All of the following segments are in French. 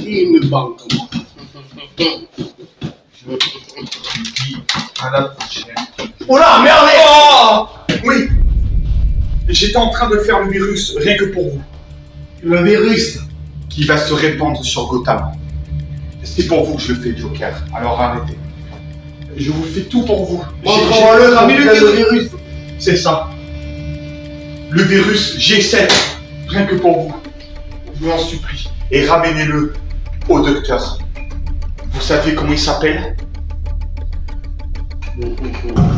braquer une banque. À la prochaine. Oh là, merde! Oh oui. J'étais en train de faire le virus, rien que pour vous. Le virus. Qui va se répandre sur Gotham. C'est pour vous que je le fais, Joker. Alors arrêtez. Je vous fais tout pour vous. Montre-moi-le, cramé le virus. C'est ça. Le virus G7. Rien que pour vous. Je vous en supplie. Et ramenez-le au docteur. Vous savez comment il s'appelle?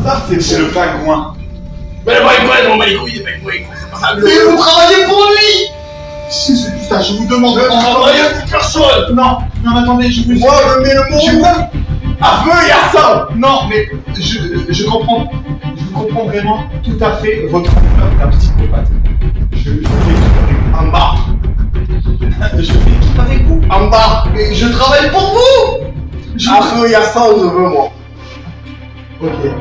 Ça, C'est le pingouin. Mais le pingouin, on m'a les couilles, les pingouins. C'est pas ça. Mais vous travaillez pour lui! C'est ça, je vous demande. Je travaille avec personne. Non, non, attendez, je vous. Moi, je mets le mot. À feu et à sang. Non, mais je comprends. Je comprends vraiment tout à fait votre peur d'un psychopathe. Je fais En bas. Je fais tout avec vous. En bas. Et je travaille pour vous. À feu et à sang, je veux, moi. Ok.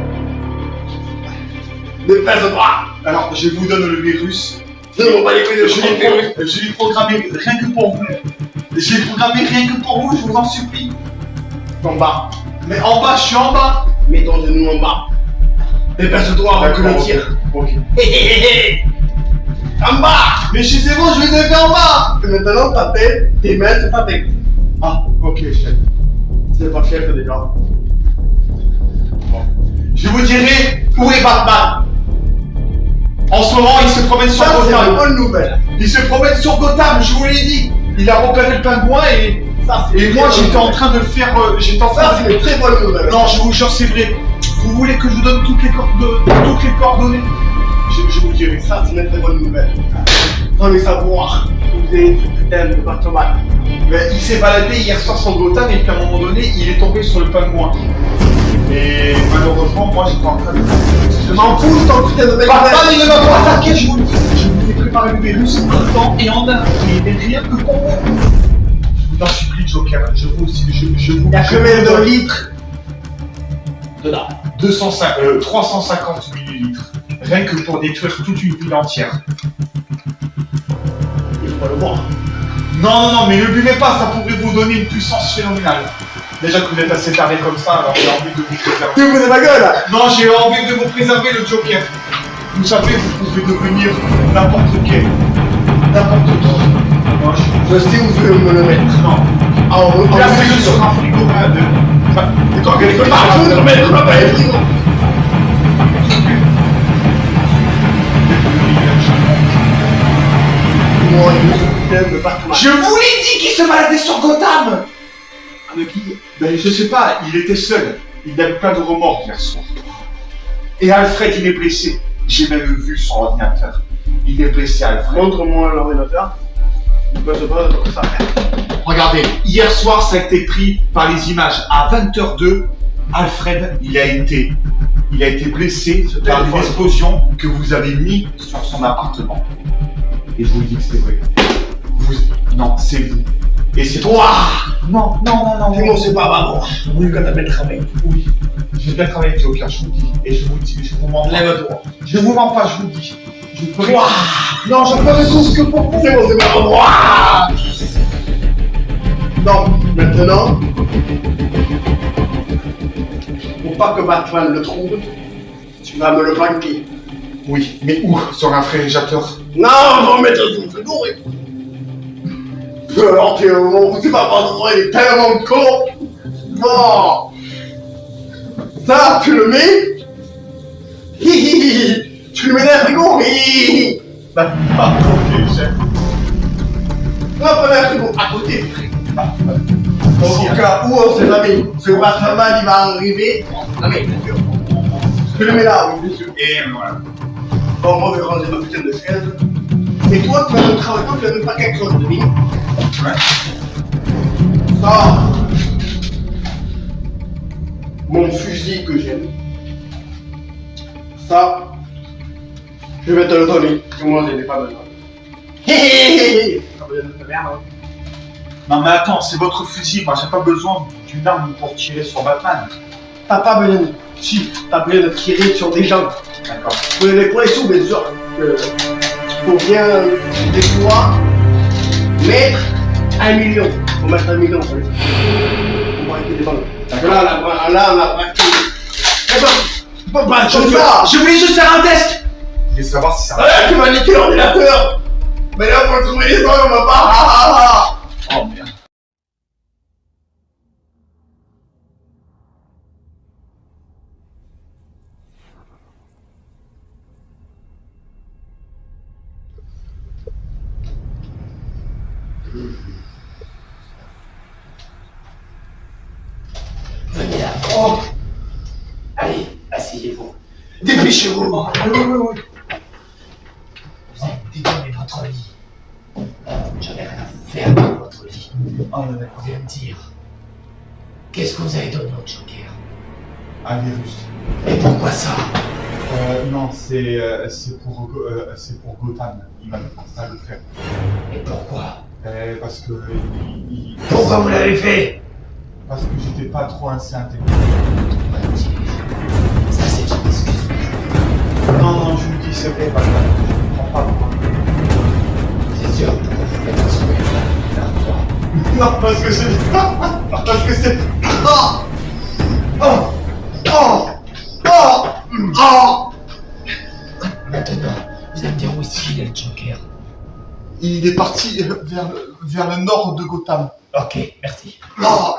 Dépêche-toi. Alors, je vous donne le virus. Je ne pas les couilles de virus. Je l'ai programmé rien que pour vous. Je l'ai programmé rien que pour vous, je vous en supplie. En bas. Mais en bas, je suis en bas. Mets ton genou en bas. Dépêche-toi avec le tir. Ok. En bas. Mais c'est bon, je vais te faire en bas. Et maintenant, ta tête, tes mains, c'est ta tête. Ah, ok, chef. C'est pas chef déjà. Bon. Je vous dirai où est Batman. En ce moment, il se promène sur Ça, c'est une Gotham. bonne nouvelle. Il se promène sur Gotham, je vous l'ai dit. Il a repéré le pingouin et Ça, c'est et une moi très j'étais bonne en train de le faire. J'étais en nouvelle. train Ça, de... c'est une très bonne nouvelle. Non, je vous jure, c'est vrai. Vous voulez que je vous donne toutes les coordonnées? Je vous dirai. Ça, c'est une très bonne nouvelle. Sans le savoir, vous êtes putain de Batman. Mais il s'est baladé hier soir sur Gotham et puis à un moment donné, il est tombé sur le pingouin. Et malheureusement, moi j'étais en train de... Je m'en fous, ton putain de Batman, Batman. il ne va pas attaquer, je vous le dis. Je vous ai préparé le virus en temps et en heure. Il n'est rien que pour vous. Je vous en supplie, Joker. Je vous... Il y a combien de litres dedans? 350 millilitres. Rien que pour détruire toute une ville entière. Il faut le boire. Non, mais ne buvez pas, ça pourrait vous donner une puissance phénoménale. Déjà que vous êtes assez taré comme ça, alors j'ai envie de vous préserver. Tu veux de ma gueule? Non, j'ai envie de vous préserver, le Joker. Vous savez, vous pouvez devenir n'importe quel. N'importe qui. Moi, Je sais où je vais me le mettre. Non. Placez-le sur un frigo. C'est toi qui es partout, je mets le pas les frigos. Moi, il est putain de Batman. Je vous l'ai dit qu'il se baladait sur Gotham. Avec qui? Ben, je sais pas, il était seul. Il avait plein de remords hier soir. Et Alfred, il est blessé. J'ai même vu son ordinateur. Il est blessé, Alfred. Montre-moi l'ordinateur. Je peux pas ça. Regardez, hier soir, ça a été pris par les images. À 20h02, Alfred, il a été blessé par une explosion que vous avez mis sur son appartement. Et je vous dis que c'est vrai. Non, c'est vous. Et c'est toi. Non. C'est moi, c'est pas maman. Oui, quand t'as bien travaillé. Oui. J'ai bien travaillé, Joker, je vous dis. Et je vous dis, je vous mens pas. Lève-toi. Je vous mens pas, je vous dis. Je ferai... Toi. Non, je ferai tout que pour vous. C'est bon, c'est pas moi. Donc, maintenant, pour pas que Batman le trouve, tu vas me le planquer. Oui, mais où? Sur un réfrigérateur? Non, on va mettre sous le frigo, et... Alors, c'est pas Batman, il est tellement con. Non. Ça, tu le mets. Hihihi. Tu le mets dans le frigo. Hihihi. Bah, ok, chef. Non, pas dans le frigo, à côté du frigo. Au cas où on sait jamais, ce Batman il va arriver. Ah mais bien sûr. Tu le mets là, oui, bien sûr. Et voilà. Bon, moi je vais ranger ma putain de chaise. Et toi, tu vas me travailler, tu vas me faire quelque chose de bien. Ouais. Ça. Mon fusil que j'aime. Ça. Je vais te le donner, parce que moi je n'ai pas besoin. Hé hé hé hé. Ça veut dire de merde, hein. Non mais attends, c'est votre fusil, moi j'ai pas besoin d'une arme pour tirer sur Batman. T'as pas besoin de... Si, t'as besoin de tirer sur des gens. D'accord. Pour les sous, bien sûr. Il faut bien, des fois, mettre 1 million. On va mettre un million. On va arrêter des balles. Là, on a braqué. Je voulais juste faire un test. Je voulais savoir si ça va. Tu m'as niqué l'ordinateur. Mais là, pour trouver les balles, on va pas. Oh merde. Venez là. Oh. Allez, asseyez-vous. Dépêchez-vous. Vous avez dédonné votre lit. J'en ai rien à faire de votre lit. Vous allez me dire, qu'est-ce que vous avez donné au Joker? Un virus. Et pourquoi ça? Non, c'est pour Gotham. Il m'a dit ça le faire. Et pourquoi? Parce que Pourquoi vous l'avez fait? parce que j'étais pas trop assez intelligent. Ça, c'est une excuse. Non, je vous dis c'est vrai, parce que je ne comprends pas pourquoi. C'est sûr, pourquoi vous faites un sourire vers toi? Non, parce que c'est... parce que c'est... Maintenant, vous allez me dire où est-ce qu'il est le Joker? Il est parti vers le nord de Gotham. Ok, merci. Bon.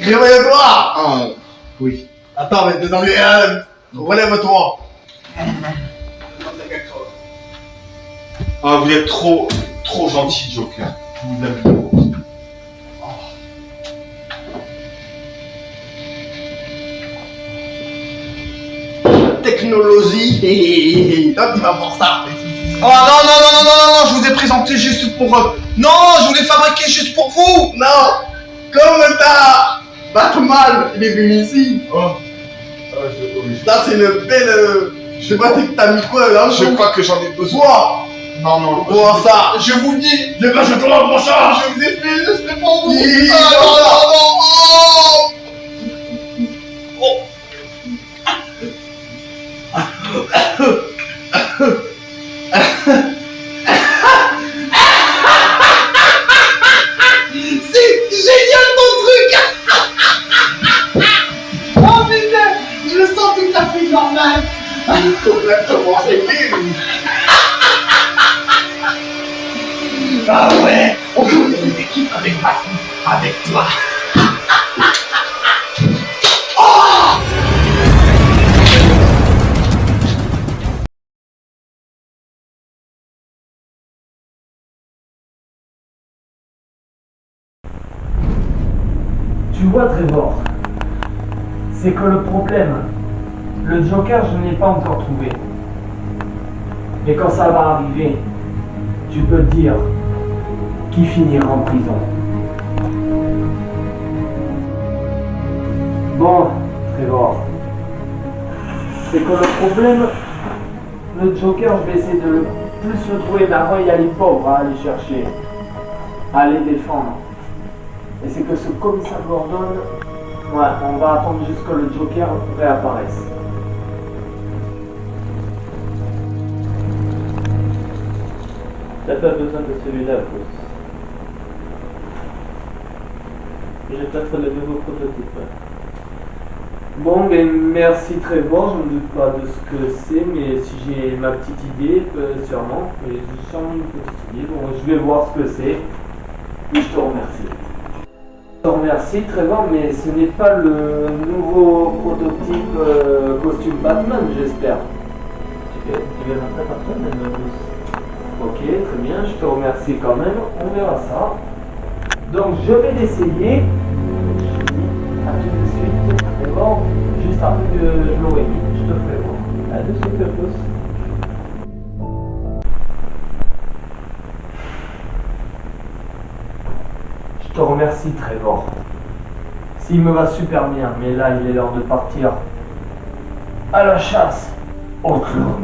Réveille-toi. Oui. Attends, mais désolé, relève-toi. Ah, vous êtes trop gentil, Joker. Je vous aime beaucoup. Technologie. Toi, tu vas pour ça. Oh non, je vous ai présenté juste pour... Non, je voulais fabriquer juste pour vous. Non. Comme t'as Batman, il est venu ici. Ça, c'est une belle... Je sais pas si t'as mis quoi là. Je crois que j'en ai besoin. Toi. Non. Vois ça. Je vous dis. C'est pas je te rends mon chat. Je vous ai fait juste pour vous. C'est génial ton truc. Oh putain, je le sens tout à fait normal. Complètement réglé. Ah ouais, on fait une équipe avec Batman, avec toi. Tu vois, Trevor, c'est que le problème, le Joker, je ne l'ai pas encore trouvé. Mais quand ça va arriver, tu peux te dire qui finira en prison. Bon, Trevor, c'est que le problème, le Joker, je vais essayer de le plus le trouver, mais avant il y a les pauvres à aller chercher, à les défendre. Et c'est que ce commissaire Gordon, ouais, on va attendre jusqu'à le Joker réapparaisse. T'as pas besoin de celui-là, Bruce. Je t'offre le nouveau prototype. Bon, mais merci Trevor, je ne doute pas de ce que c'est, mais si j'ai ma petite idée, sûrement, mais j'ai sûrement une petite idée, bon, je vais voir ce que c'est, et je te remercie. Je te remercie Trevor, mais ce n'est pas le nouveau prototype costume Batman, j'espère. Tu veux rentrer par toi-même, Bruce? Ok, très bien, je te remercie quand même, on verra ça. Donc je vais l'essayer. À tout de suite, Trevor, juste après que je l'aurai mis, je te ferai voir. À de suite, Bruce. Je te remercie Trevor. S'il me va super bien, mais là il est l'heure de partir. à la chasse aux clowns.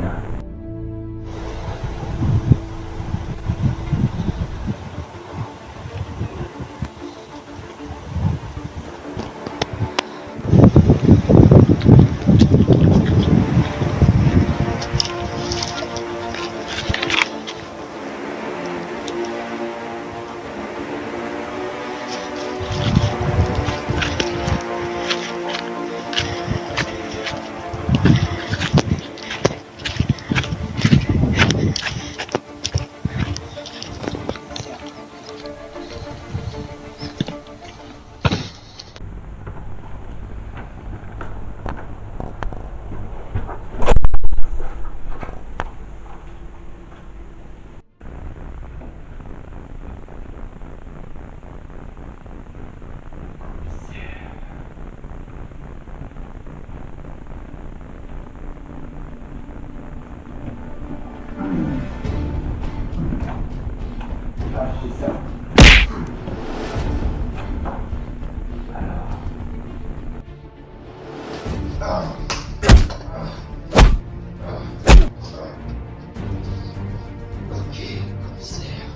Ok, commissaire.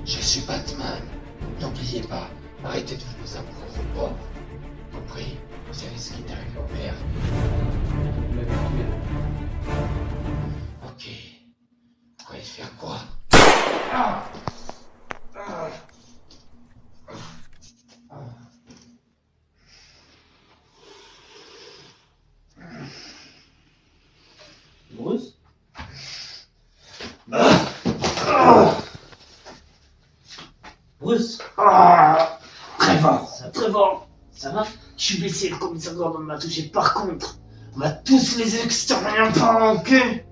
Je suis Batman. N'oubliez pas, arrêtez de vous amoureux au pauvre. Compris? Vous savez ce qui est arrivé au père? Ok. Vous croyez faire quoi? Bruce? Bruce? Trevor, ça va? Je suis blessé, le commissaire Gordon m'a touché. Par contre, on va tous les exterminer par mon cul.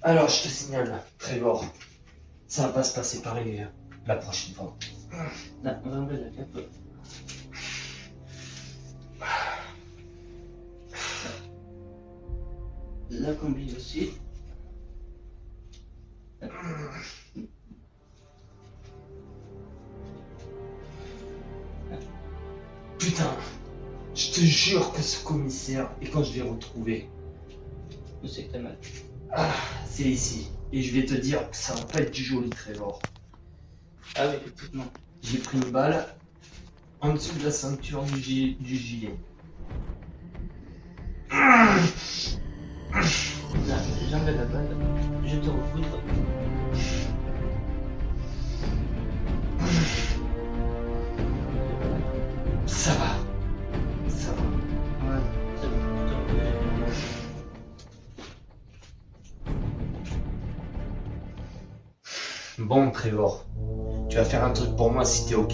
Alors, je te signale, Trevor, ça va pas se passer pareil la prochaine fois. Là, on va enlever la cape. La combi aussi. Putain, je te jure que ce commissaire, et quand je vais retrouver, Où c'est que t'as mal? c'est ici. Et je vais te dire que ça va pas être du joli, Trevor. Ah oui, effectivement. J'ai pris une balle en dessous de la ceinture du gilet. Là, j'enlève la balle. Je te refoudre. Ça va. Ça va. Ouais, c'est bon. Bon, Trevor, tu vas faire un truc pour moi si t'es ok.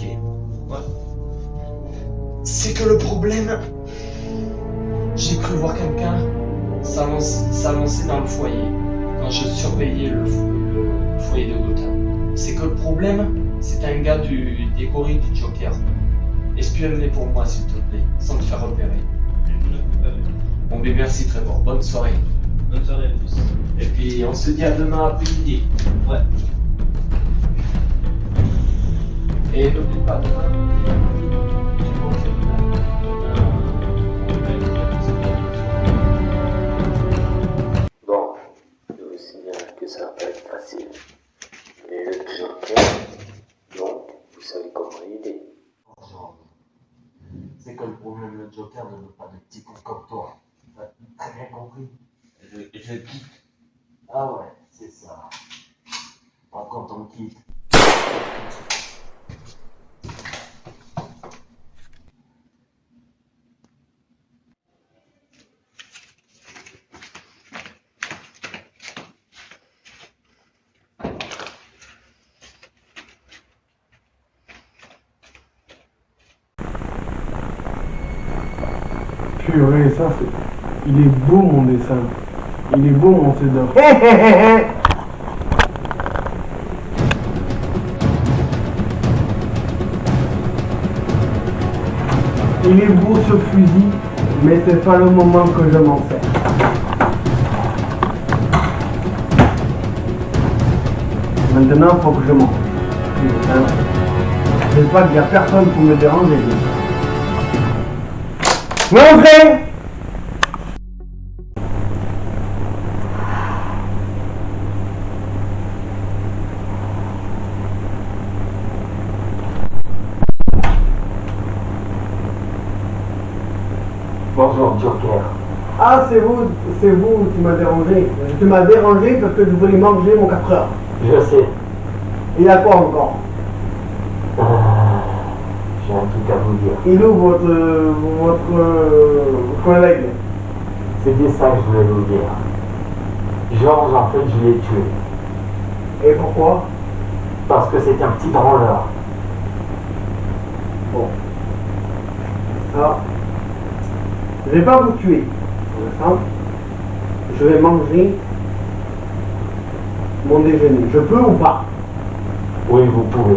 Ouais. C'est que le problème, j'ai cru voir quelqu'un s'avancer dans le foyer quand je surveillais le foyer de Gotham. C'est que le problème, c'est un gars des gorilles du Joker. Espionne-les pour moi, s'il te plaît, sans te faire repérer. Bon, mais merci Trevor, bonne soirée. Bonne soirée, Bruce. Et puis, on se dit à demain après-midi. Ouais. Et n'oublie pas Bon, je vous signale que ça va pas être facile. Mais le Joker, donc, vous savez comment il est. C'est que le problème, le Joker ne veut pas de petits cons comme toi. T'as bien compris. Je quitte. Ah ouais, c'est ça. Quand on quitte. Purée, ça c'est... Il est beau mon dessin. Il est beau mon chef-d'œuvre. Il est beau ce fusil, mais c'est pas le moment que je m'en sers. Maintenant, faut que je mange. Putain. J'espère qu'il n'y a personne pour me déranger. Montrez! Bonjour, Joker. Ah, c'est vous qui m'a dérangé. Tu m'as dérangé parce que je voulais manger mon 4 heures. Je sais. Il a quoi encore? J'ai un truc à vous dire. Il est où votre collègue? C'était ça que je voulais vous dire. Georges, en fait, je l'ai tué. Et pourquoi? Parce que c'est un petit branleur. Bon. Ça, je vais pas vous tuer. Pour l'instant, je vais manger mon déjeuner. Je peux ou pas? Oui, vous pouvez.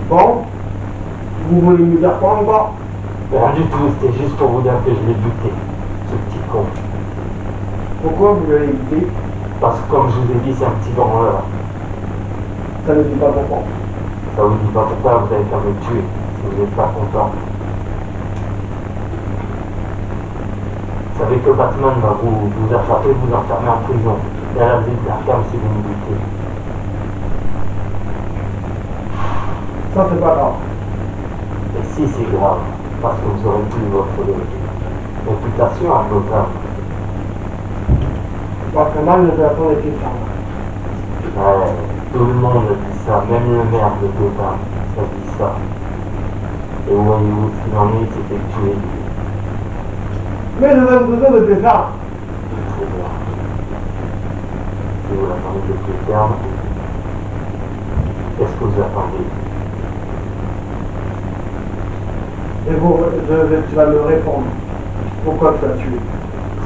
Bon, vous voulez me dire quoi encore? Rien du tout, c'était juste pour vous dire que je l'ai buté, ce petit con. Pourquoi vous l'avez dit? Parce que comme je vous ai dit, c'est un petit branleur. Ça ne dit pas pourquoi. Ça vous dit pas pourquoi vous avez qu'à me tuer, si vous n'êtes pas content. Vous savez que Batman va vous attraper, vous enfermer en prison. Et à la ville d'Arkham si vous me butez. Ça, c'est pas grave. Et si c'est grave, parce que vous aurez plus votre réputation à Gotham. Parce que mal, je vais attendre les questions. Ouais, tout le monde dit ça, même le maire de Gotham, ça dit ça. Et voyez-vous ce qu'il en est, il s'est fait tuer. Mais je vais vous donner de ça. Très bien. Si vous l'attendez depuis le terme, qu'est-ce que vous attendez? Et vous, tu vas me répondre. Pourquoi tu l'as tué?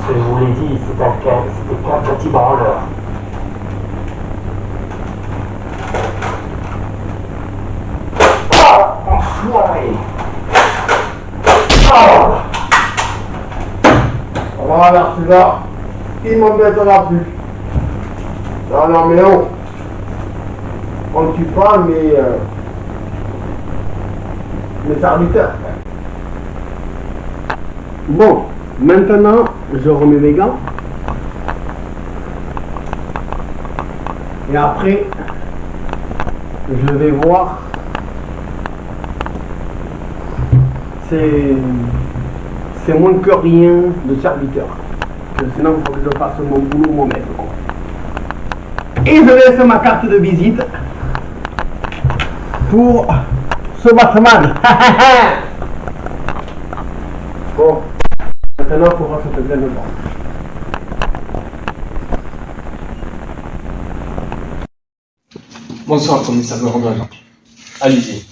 Ce que je vous l'ai dit, c'était qu'un petit branleur. Ah, enfoiré! Ah! Voilà, celui-là, il m'embêtera plus. Non, non, mais oh. On ne tue pas mes serviteurs. Bon, maintenant, je remets mes gants. Et après, je vais voir. C'est moins que rien de serviteur. Sinon, il faut que je fasse mon boulot moi-même. Et je laisse ma carte de visite pour ce Batman. Bon, maintenant, il faudra se faire le temps. Bonsoir, commissaire de Romain. Allez-y.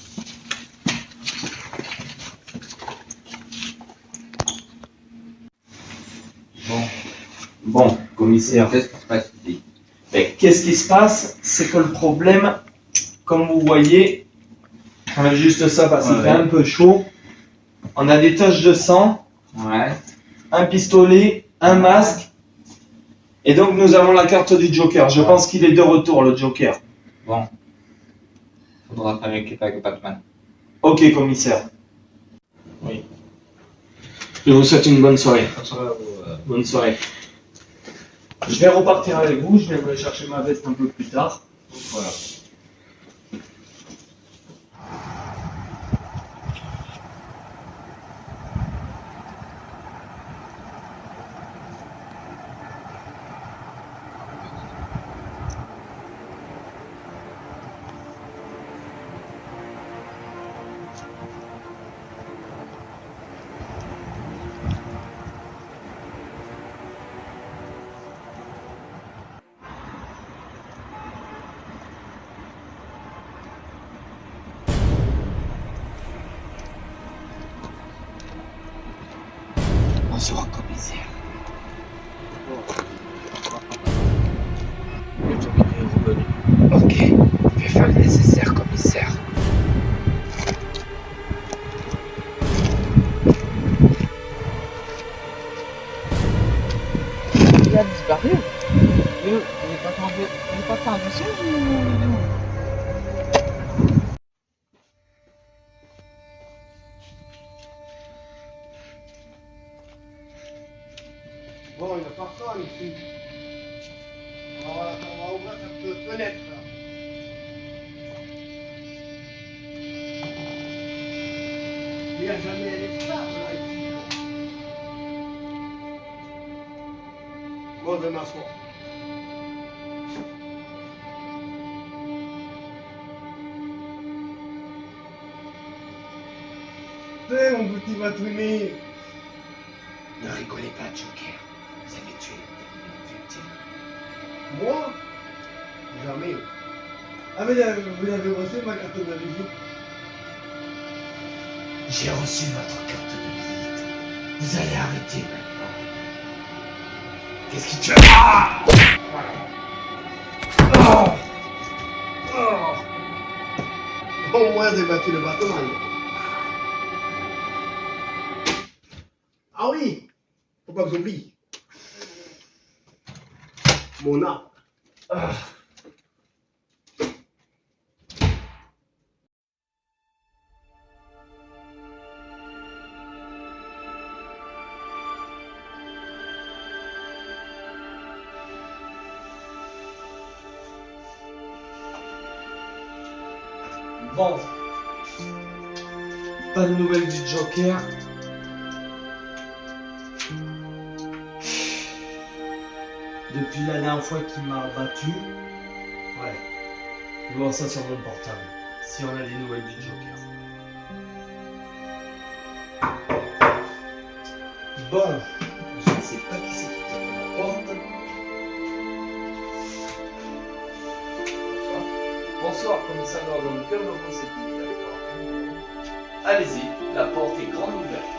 Bon, commissaire. Qu'est-ce qui se passe ici? Mais qu'est-ce qui se passe? C'est que le problème, comme vous voyez, on a juste ça parce qu'il fait un peu chaud. On a des taches de sang, Ouais. un pistolet, un masque. Et donc nous avons la carte du Joker. Je pense qu'il est de retour, le Joker. Bon. Faudra faire l'équipe avec Batman. Ok, commissaire. Oui. Je vous souhaite une bonne soirée. Bonne soirée. Je vais repartir avec vous, je vais aller chercher ma veste un peu plus tard. Voilà. Bonsoir, commissaire. Ok, je vais faire le nécessaire, commissaire. a jamais l'esclave là ici. Bon, je vais m'asseoir. C'est mon petit Matouni. Ne rigolez pas, Joker. Vous avez tué une victime. Moi? Jamais. Ah mais vous avez reçu ma carte de visite? J'ai reçu votre carte de visite. Vous allez arrêter maintenant. Qu'est-ce qui tue? Ah! Au moins j'ai battu le bâtiment. Ah oui, faut pas que j'oublie. Mon arme. Bon. Pas de nouvelles du Joker. Depuis la dernière fois qu'il m'a battu. Ouais. Je vais voir ça sur mon portable. Si on a des nouvelles du Joker. Bon. Je ne sais pas qui c'est qui tape à la porte. Bonsoir, commissaire Gordon. Que me conseillez-vous d'accord? Allez-y, la porte est grande ouverte.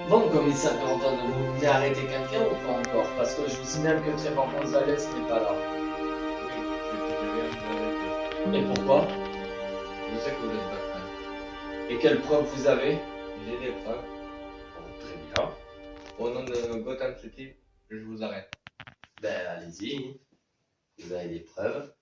Bon, commissaire Gordon, vous venez arrêter quelqu'un ou pas encore? Parce que je vous signale que Trevor Gonzalez n'est pas là. Oui, je viens de vous arrêter. Et pourquoi? Je sais que vous êtes Batman. Et quelles preuves vous avez? J'ai des preuves. Bon, très bien. Au nom de Gotham City, je vous arrête. Ben, allez-y. Vous avez des preuves.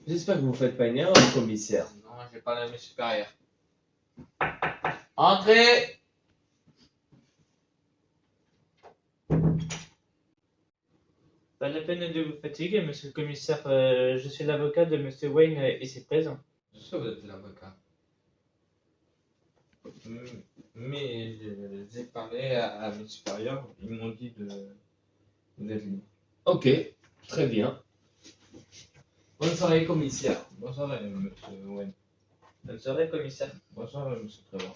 J'espère que vous ne faites pas une erreur, commissaire. Non, j'ai pas la main supérieure. Entrez! Pas la peine de vous fatiguer, monsieur le commissaire. Je suis l'avocat de monsieur Wayne ici présent. Je sais que vous êtes l'avocat. Mais j'ai parlé à mes supérieurs, ils m'ont dit de vous êtes libre. Ok, très bien. Bonne soirée, commissaire. Bonsoir, monsieur Wayne. Bonne soirée, commissaire. Bonsoir, monsieur Trevor.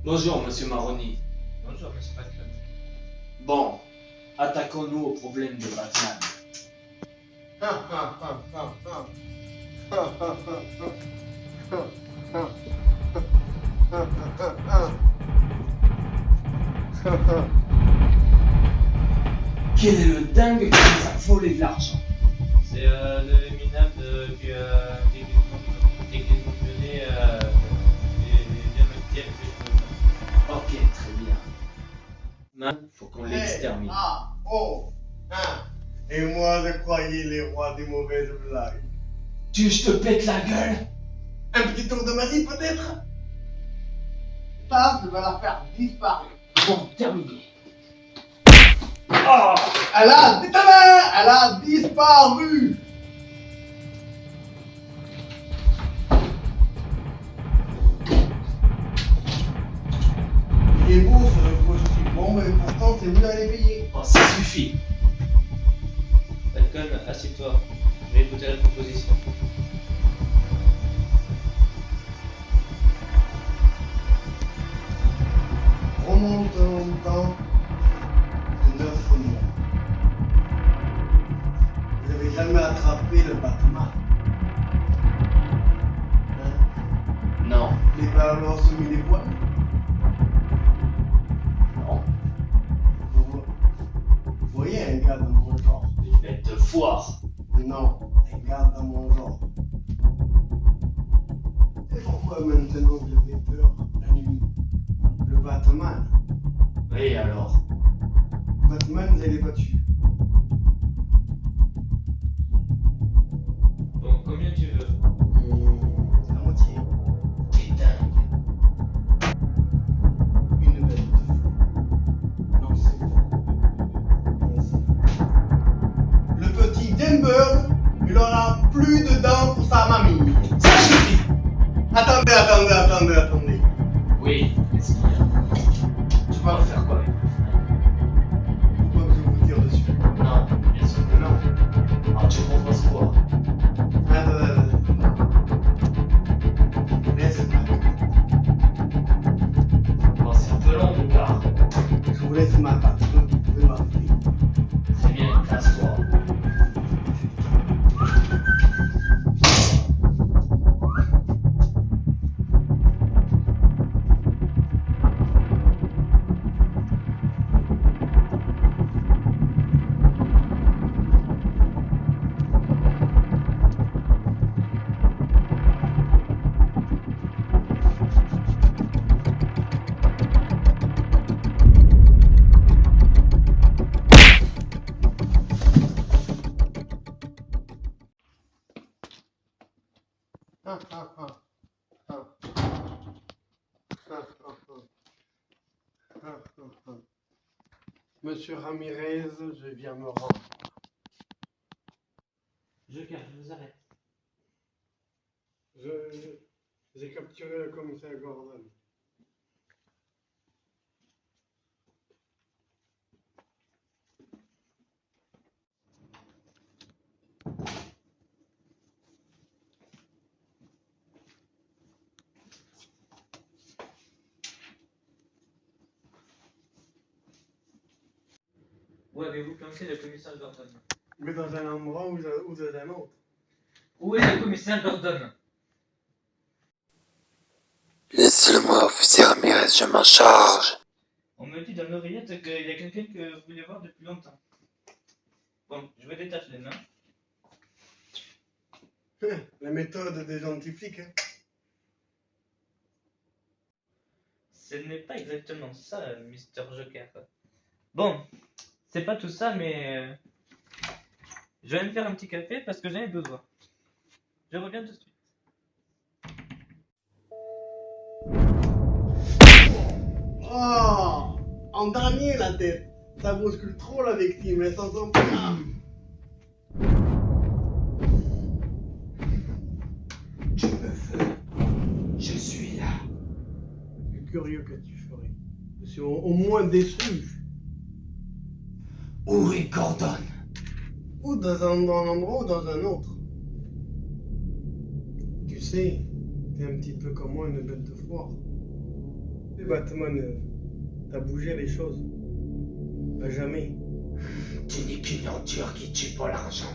Bonjour, monsieur Maroni. Bonjour, monsieur Batman. Bon, attaquons-nous au problème de Batman. Quel est le dingue qui nous a volé de l'argent? C'est le minable qui mentionné les Ok, très bien. Maintenant, faut qu'on l'extermine. Ah, oh, hein. Et moi, je croyais les rois des mauvaises blagues. Tu veux que je te pète la gueule? Un petit tour de magie, peut-être? Ça, je vais la faire disparaître. Bon, terminé. Oh, elle a disparu. Il est beau ce costume, bon, mais pourtant c'est mieux à les payer. Bon, ça suffit. Falcon, assieds-toi. Je vais écouter la proposition. Remontons le temps de 9 mois. Vous n'avez jamais attrapé le Batman. Hein? Non. Les ballons sont mis des poils. Non. Vous voyez un gars de mon genre. Une bête de foire. Non, et garde dans mon genre. Et pourquoi maintenant vous avez peur la nuit? Le Batman. Oui, alors? Batman, vous l'avez battu. Bon, combien tu veux? C'est la moitié. T'es dingue. Une bête de fou. Non, c'est faux. Non, c'est faux. Le petit Denver, il aura plus de dents pour sa mamie. Ça suffit! Attendez. Oui, qu'est-ce qu'il y a? Tu vas en faire quoi? Pourquoi je vous tire dessus? Non, bien sûr que non. Alors tu proposes quoi? Laisse-moi. Bon, c'est un peu long, mon gars. Je vous laisse ma patte. Vous pouvez m'appeler. Très bien, casse-toi. Monsieur Ramirez, je viens me rendre. Joker, je vous arrête. J'ai capturé le commissaire Gordon. Où avez-vous planté le commissaire Gordon? Mais dans un endroit ou dans un autre. Où est le commissaire Gordon? Laissez-le-moi, officier Ramirez, je m'en charge. On me dit dans l'oreillette qu'il y a quelqu'un que vous voulez voir depuis longtemps. Bon, je me détache les mains. La méthode des gentils flics. Hein. Ce n'est pas exactement ça, Mister Joker. Bon, c'est pas tout ça, mais je vais me faire un petit café parce que j'en ai besoin. Je reviens tout de suite. Oh, en dernier la tête. Ça bouscule trop la victime, elle s'en sent pas. Tu me veux. Je suis là. Je suis curieux que tu ferais. Je suis au moins déçu. Où est Gordon? Ou dans un endroit ou dans un autre. Tu sais, t'es un petit peu comme moi, une bête de foire. Et Batman, t'as bougé les choses. À jamais. Tu n'es qu'une ordure qui tue pour l'argent.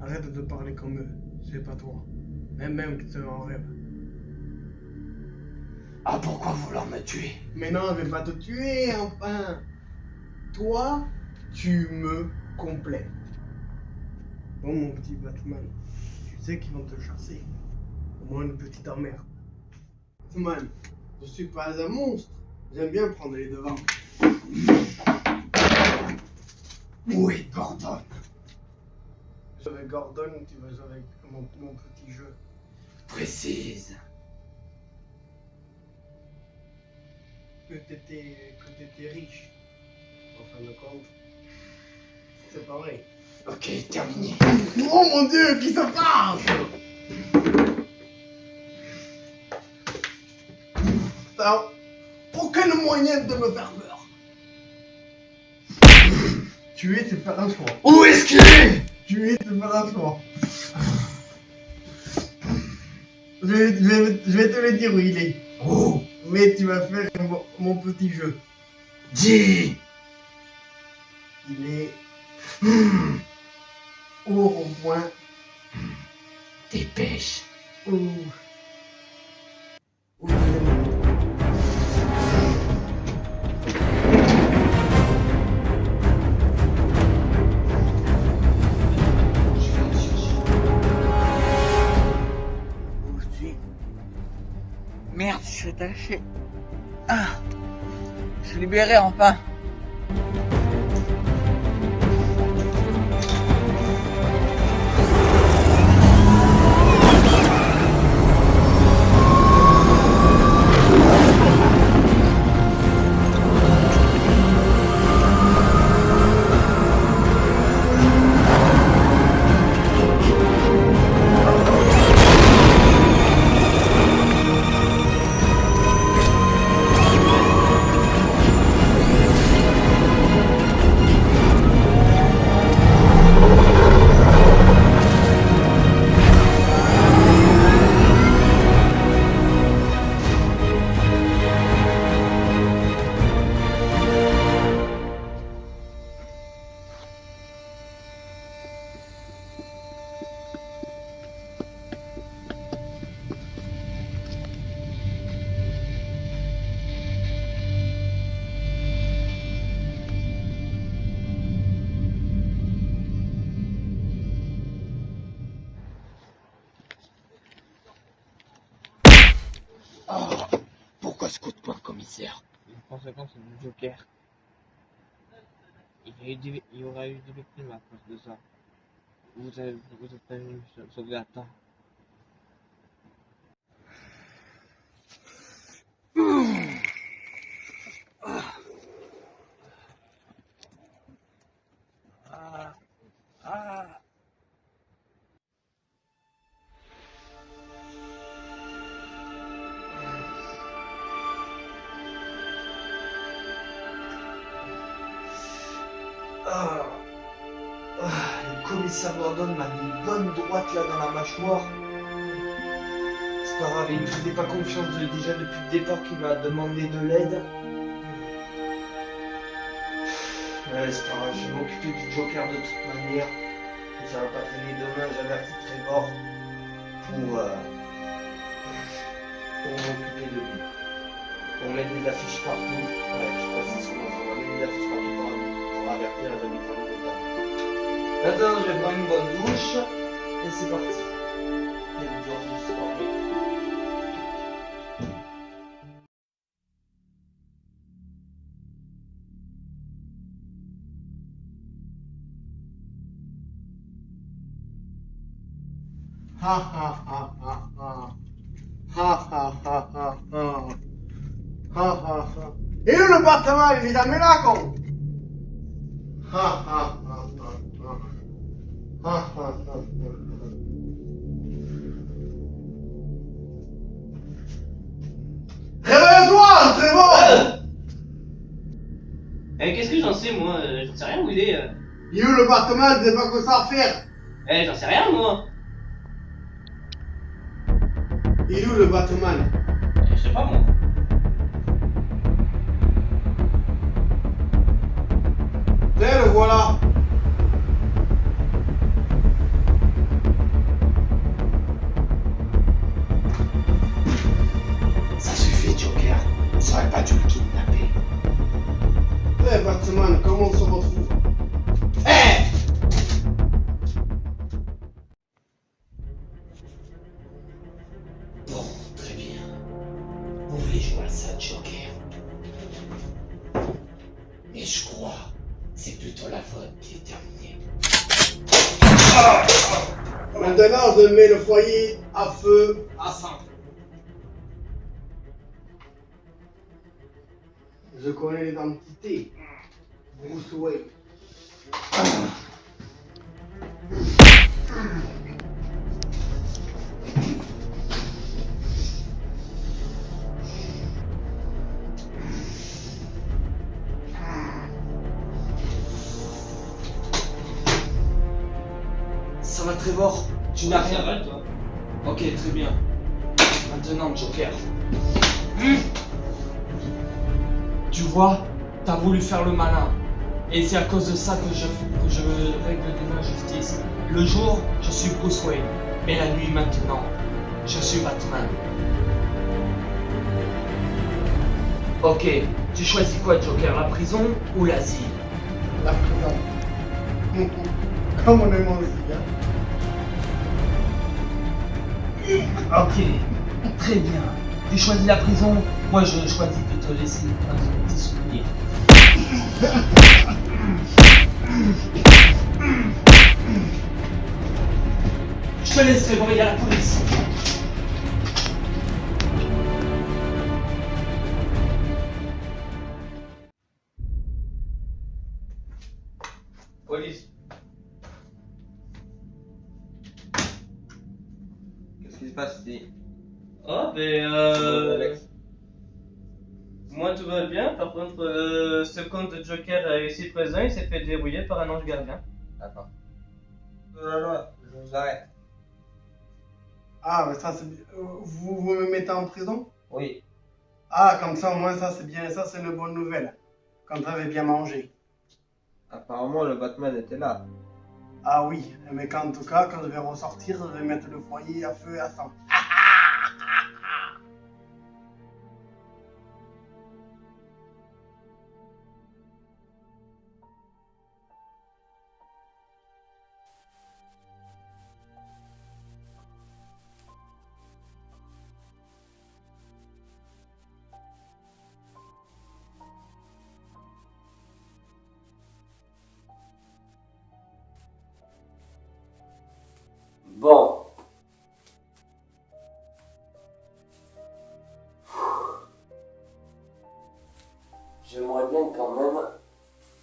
Arrête de parler comme eux, c'est pas toi. Même que tu en rêves. Ah, pourquoi vouloir me tuer? Mais non, je vais pas te tuer, enfin. Toi, tu me complètes. Bon, mon petit Batman, tu sais qu'ils vont te chasser. Au moins une petite emmerde. Batman, je suis pas un monstre. J'aime bien prendre les devants. Où est Gordon? Je vais avec Gordon, tu vas jouer avec mon petit jeu. Précise. Que t'étais riche. En fin de compte, c'est pas vrai. Ok, terminé. Oh mon Dieu, qui se passe? T'as aucun moyen de me faire peur. Tu es, c'est faire un choix. Où est-ce qu'il est? Tu es, c'est faire un choix. Je vais te le dire où il est. Où? Mais tu vas faire mon petit jeu. Dis. Il est au rond-point. Dépêche. Où lâché. Ah, je suis libéré enfin. Oh, pourquoi ce coup de poing, commissaire? Une conséquence du Joker. Il y aura eu des victimes à cause de ça. Vous êtes pas venu sauver à temps. Le commissaire Gordon m'a mis une bonne droite là dans la mâchoire. C'est pas grave, il me faisait pas confiance déjà depuis le départ qu'il m'a demandé de l'aide. Ouais, c'est pas grave, je vais m'occuper du Joker de toute manière. Et ça va pas traîner demain, j'avertis Trevor pour m'occuper de lui. Pour mettre des affiches partout. Ouais, je sais pas si c'est comment ça va mettre des affiches partout pour avertir les habitants de l'État. Maintenant, je vais prendre une bonne douche et c'est parti. Et le jour du soir. Ha ha ha ha ha. Ha ha ha ha ha. Ha ha ha. Et où le bâtiment, il est amené là, con? Ha ha ha ha ha. Ha ha ha ha. Réveille-toi, Trevor! Qu'est-ce que j'en sais, moi? J'en sais rien où il est. Il est où le bâtiment, il sait pas quoi ça à faire? J'en sais rien, moi. Il est où le bâtiment? Je sais pas, moi. Tiens, le voilà. Ça suffit, Joker. On saurait pas dû le kidnapper. Eh, Batman, comment on se retrouve? Eh! Bon, très bien. Vous voulez jouer à ça, Joker? Mais je crois que c'est plutôt la vôtre qui est terminée. Maintenant, je mets le foyer à feu à 100. Je connais l'identité. Bruce Wayne. Ça va, Trevor? Tu n'as rien mal, toi? Ok, très bien. Maintenant, Joker. Tu vois, t'as voulu faire le malin. Et c'est à cause de ça que je règle de l'injustice. Le jour, je suis Bruce Wayne. Mais la nuit, maintenant, je suis Batman. Ok, tu choisis quoi, Joker? La prison ou l'asile? La prison. Comme on aime aussi, hein. Ok, très bien. Tu choisis la prison Moi, je choisis de te laisser un petit souvenir. Je te laisserai voir, il y a la police. Police. Qu'est-ce qui se passe ici? Oh, Alex. moi tout va bien, par contre, ce compte de Joker ici présent, il s'est fait dérouiller par un ange gardien. D'accord. Je vous arrête. Ah, mais ça c'est bien. Vous me mettez en prison? Oui. Ah, comme ça au moins ça c'est bien, ça c'est une bonne nouvelle. Quand vous avez bien mangé. Apparemment, le Batman était là. Ah oui, mais en tout cas, quand je vais ressortir, je vais mettre le foyer à feu et à sang. Bon. J'aimerais bien quand même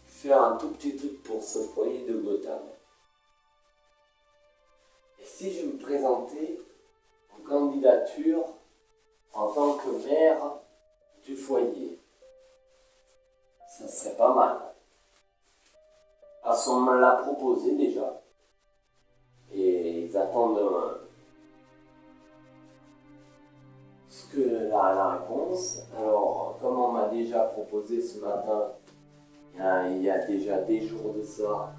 faire un tout petit truc pour ce foyer de Gotham. Et si je me présentais en candidature en tant que maire du foyer? Ça serait pas mal. Parce qu'on me l'a proposé déjà. Et ils attendent la réponse. Alors, comme on m'a déjà proposé ce matin, il y a déjà des jours de ça,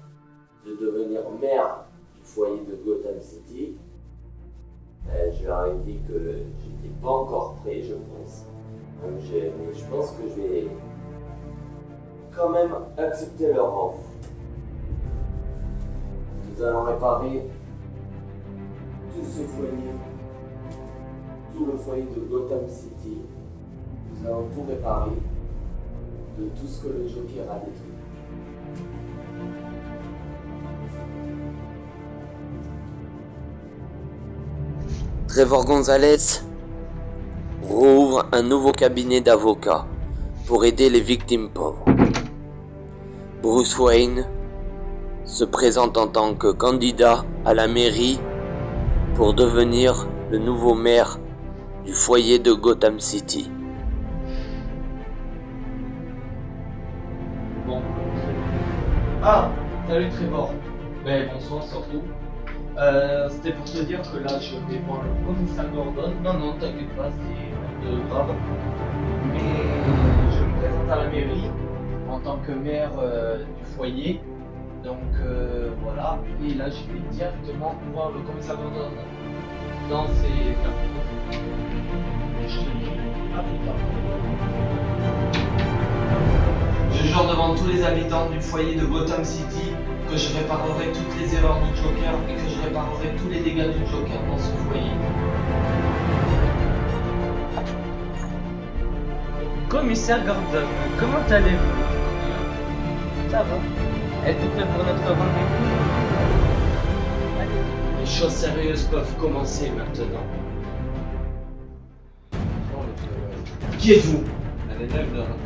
de devenir maire du foyer de Gotham City, je leur ai dit que j'étais pas encore prêt, je pense. Mais je pense que je vais quand même accepter leur offre. Nous allons réparer tout ce foyer, tout le foyer de Gotham City. Nous allons tout réparer de tout ce que le Joker a détruit. Trevor Gonzalez rouvre un nouveau cabinet d'avocats pour aider les victimes pauvres. Bruce Wayne se présente en tant que candidat à la mairie pour devenir le nouveau maire du foyer de Gotham City. Bon. Ah, salut Trevor. Ben bonsoir surtout. C'était pour te dire que là je vais voir le commissaire Gordon. Non, t'inquiète pas, c'est rien de grave. Mais je me présente à la mairie en tant que maire du foyer. Donc voilà. Et là je vais directement voir le commissaire Gordon dans ses cartes. Je te dis à plus tard. Je jure devant tous les habitants du foyer de Gotham City que je réparerai toutes les erreurs du Joker et que je réparerai tous les dégâts du Joker dans ce foyer. Commissaire Gordon, comment allez-vous? Ça va. Êtes-vous prêt pour notre rendez-vous? Les choses sérieuses peuvent commencer maintenant. Qui êtes-vous? Un élève de rentrée.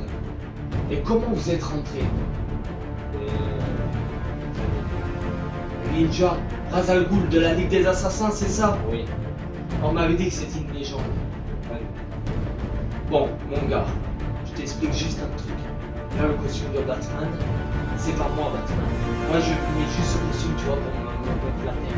Et comment vous êtes rentré? Ninja, Ra's al Ghul de la Ligue des Assassins, c'est ça? Oui. On m'avait dit que c'était une légende. Ouais. Bon, mon gars, je t'explique juste un truc. Là, le costume de Batman, c'est pas moi Batman. Moi, je mets juste ce costume, tu vois, pour me flatter.